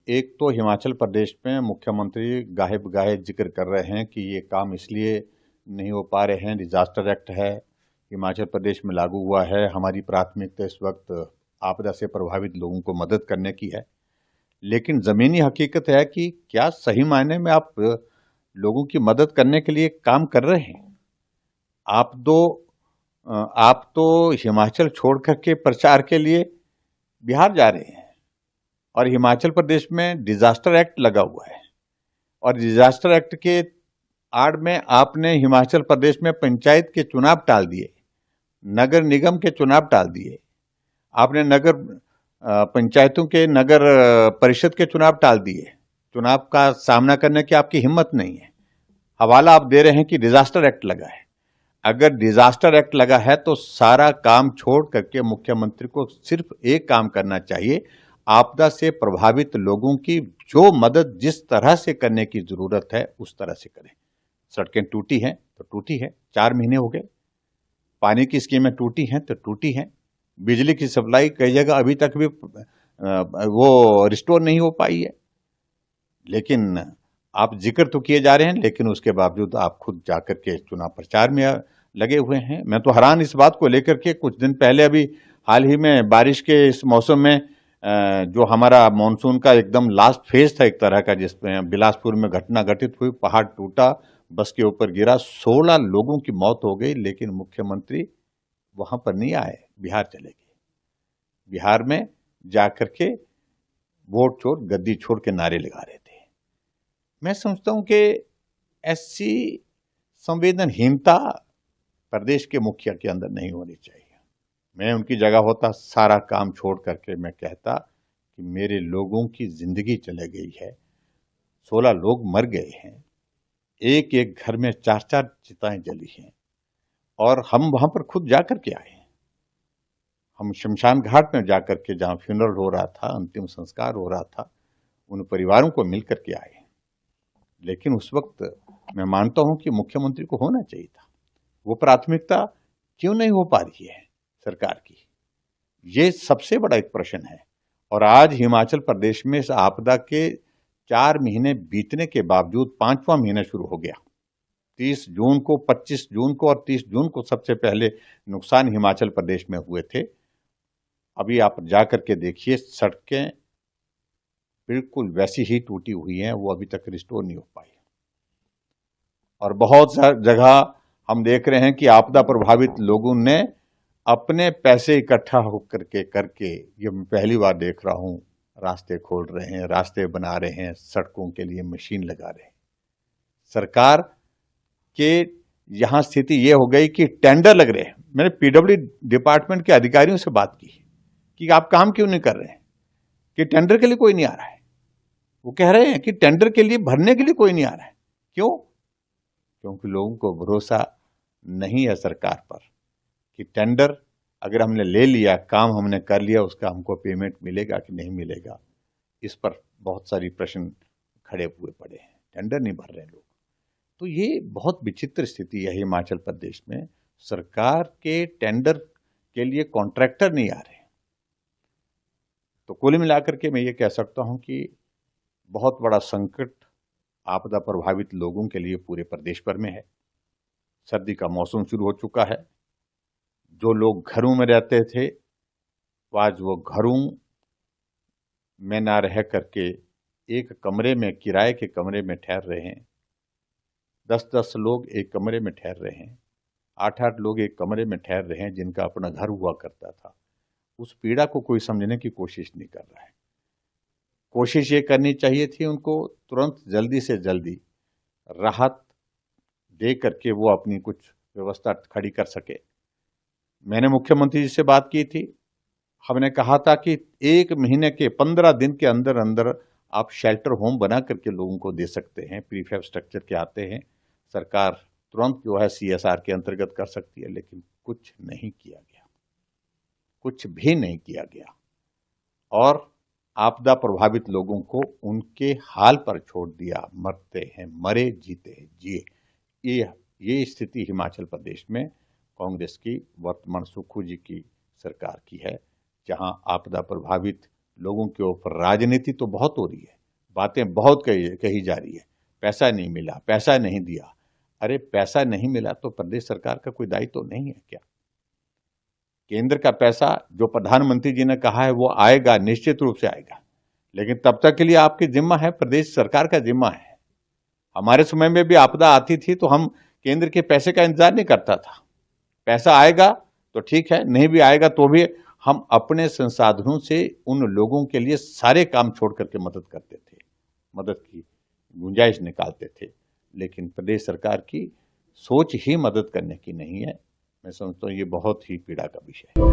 एक तो हिमाचल प्रदेश में मुख्यमंत्री गाहे बगाहे जिक्र कर रहे हैं कि ये काम इसलिए नहीं हो पा रहे हैं, डिजास्टर एक्ट है, हिमाचल प्रदेश में लागू हुआ है, हमारी प्राथमिकता इस वक्त आपदा से प्रभावित लोगों को मदद करने की है। लेकिन ज़मीनी हकीकत है कि क्या सही मायने में आप लोगों की मदद करने के लिए काम कर रहे हैं? आप दो आप तो हिमाचल छोड़ करके प्रचार के लिए बिहार जा रहे हैं और हिमाचल प्रदेश में डिजास्टर एक्ट लगा हुआ है और डिजास्टर एक्ट के आड़ में आपने हिमाचल प्रदेश में पंचायत के चुनाव टाल दिए, नगर निगम के चुनाव टाल दिए, आपने नगर पंचायतों के नगर परिषद के चुनाव टाल दिए। चुनाव का सामना करने की आपकी हिम्मत नहीं है। हवाला आप दे रहे हैं कि डिजास्टर एक्ट लगा है। अगर डिजास्टर एक्ट लगा है तो सारा काम छोड़ करके मुख्यमंत्री को सिर्फ एक काम करना चाहिए, आपदा से प्रभावित लोगों की जो मदद जिस तरह से करने की जरूरत है उस तरह से करें। सड़कें टूटी हैं तो टूटी है, 4 महीने हो गए। पानी की स्कीमें टूटी हैं तो टूटी हैं। बिजली की सप्लाई कई जगह अभी तक भी वो रिस्टोर नहीं हो पाई है। लेकिन आप जिक्र तो किए जा रहे हैं, लेकिन उसके बावजूद आप खुद जाकर के चुनाव प्रचार में लगे हुए हैं। मैं तो हैरान इस बात को लेकर के, कुछ दिन पहले अभी हाल ही में बारिश के इस मौसम में जो हमारा मानसून का एकदम लास्ट फेज था एक तरह का, जिसमें बिलासपुर में घटना घटित हुई, पहाड़ टूटा, बस के ऊपर गिरा, 16 लोगों की मौत हो गई, लेकिन मुख्यमंत्री वहां पर नहीं आए, बिहार चले गए। बिहार में जाकर के वोट छोड़ गद्दी छोड़ के नारे लगा रहे थे। मैं समझता हूं कि ऐसी संवेदनहीनता प्रदेश के मुखिया के अंदर नहीं होनी चाहिए। मैं उनकी जगह होता, सारा काम छोड़ करके मैं कहता कि मेरे लोगों की जिंदगी चले गई है, 16 लोग मर गए हैं, एक एक घर में 4-4 चिताएं जली हैं और हम वहां पर खुद जाकर के आए हैं। हम शमशान घाट में जाकर के, जहां फ्यूनरल हो रहा था, अंतिम संस्कार हो रहा था, उन परिवारों को मिलकर के आए। लेकिन उस वक्त मैं मानता हूं कि मुख्यमंत्री को होना चाहिए था। वो प्राथमिकता क्यों नहीं हो पा रही है सरकार की, ये सबसे बड़ा एक प्रश्न है। और आज हिमाचल प्रदेश में इस आपदा के 4 महीने बीतने के बावजूद 5वां महीना शुरू हो गया। 30 जून को, 25 जून को और 30 जून को सबसे पहले नुकसान हिमाचल प्रदेश में हुए थे। अभी आप जाकर के देखिए, सड़कें बिल्कुल वैसी ही टूटी हुई हैं, वो अभी तक रिस्टोर नहीं हो पाई। और बहुत सारी जगह हम देख रहे हैं कि आपदा प्रभावित लोगों ने अपने पैसे इकट्ठा होकर के करके, ये मैं पहली बार देख रहा हूं, रास्ते खोल रहे हैं, रास्ते बना रहे हैं, सड़कों के लिए मशीन लगा रहे हैं। सरकार के यहां स्थिति ये हो गई कि टेंडर लग रहे हैं। मैंने पीडब्ल्यू डिपार्टमेंट के अधिकारियों से बात की कि आप काम क्यों नहीं कर रहे हैं, कि टेंडर के लिए कोई नहीं आ रहा है। वो कह रहे हैं कि टेंडर के लिए भरने के लिए कोई नहीं आ रहा है। क्यों? क्योंकि लोगों को भरोसा नहीं है सरकार पर कि टेंडर अगर हमने ले लिया, काम हमने कर लिया, उसका हमको पेमेंट मिलेगा कि नहीं मिलेगा। इस पर बहुत सारी प्रश्न खड़े हुए पड़े हैं। टेंडर नहीं भर रहे लोग। तो ये बहुत विचित्र स्थिति है हिमाचल प्रदेश में। सरकार के टेंडर के लिए कॉन्ट्रैक्टर नहीं आ रहे। तो कुल मिलाकर के मैं ये कह सकता हूं कि बहुत बड़ा संकट आपदा प्रभावित लोगों के लिए पूरे प्रदेश भर में है। सर्दी का मौसम शुरू हो चुका है। जो लोग घरों में रहते थे, आज वो घरों में ना रह करके एक कमरे में, किराए के कमरे में ठहर रहे हैं। 10-10 लोग एक कमरे में ठहर रहे हैं, 8-8 लोग एक कमरे में ठहर रहे हैं, जिनका अपना घर हुआ करता था। उस पीड़ा को कोई समझने की कोशिश नहीं कर रहा है। कोशिश ये करनी चाहिए थी उनको तुरंत जल्दी से जल्दी राहत दे करके वो अपनी कुछ व्यवस्था खड़ी कर सके। मैंने मुख्यमंत्री जी से बात की थी। हमने कहा था कि 1 महीने के 15 दिन के अंदर अंदर आप शेल्टर होम बना करके लोगों को दे सकते हैं, प्रीफैब स्ट्रक्चर के आते हैं, सरकार तुरंत जो है CSR के अंतर्गत कर सकती है। लेकिन कुछ नहीं किया गया, कुछ भी नहीं किया गया और आपदा प्रभावित लोगों को उनके हाल पर छोड़ दिया। मरते हैं मरे, जीते हैं जिए। ये स्थिति हिमाचल प्रदेश में कांग्रेस की वर्तमान सुक्खू जी की सरकार की है, जहां आपदा प्रभावित लोगों के ऊपर राजनीति तो बहुत हो रही है, बातें बहुत कही जा रही है, पैसा नहीं मिला, पैसा नहीं दिया। अरे पैसा नहीं मिला तो प्रदेश सरकार का कोई दायित्व तो नहीं है क्या? केंद्र का पैसा जो प्रधानमंत्री जी ने कहा है वो आएगा, निश्चित रूप से आएगा, लेकिन तब तक के लिए आपकी जिम्मा है, प्रदेश सरकार का जिम्मा है। हमारे समय में भी आपदा आती थी तो हम केंद्र के पैसे का इंतजार नहीं करता था। पैसा आएगा तो ठीक है, नहीं भी आएगा तो भी हम अपने संसाधनों से उन लोगों के लिए सारे काम छोड़ करके मदद करते थे, मदद की गुंजाइश निकालते थे। लेकिन प्रदेश सरकार की सोच ही मदद करने की नहीं है। मैं समझता हूँ ये बहुत ही पीड़ा का विषय है।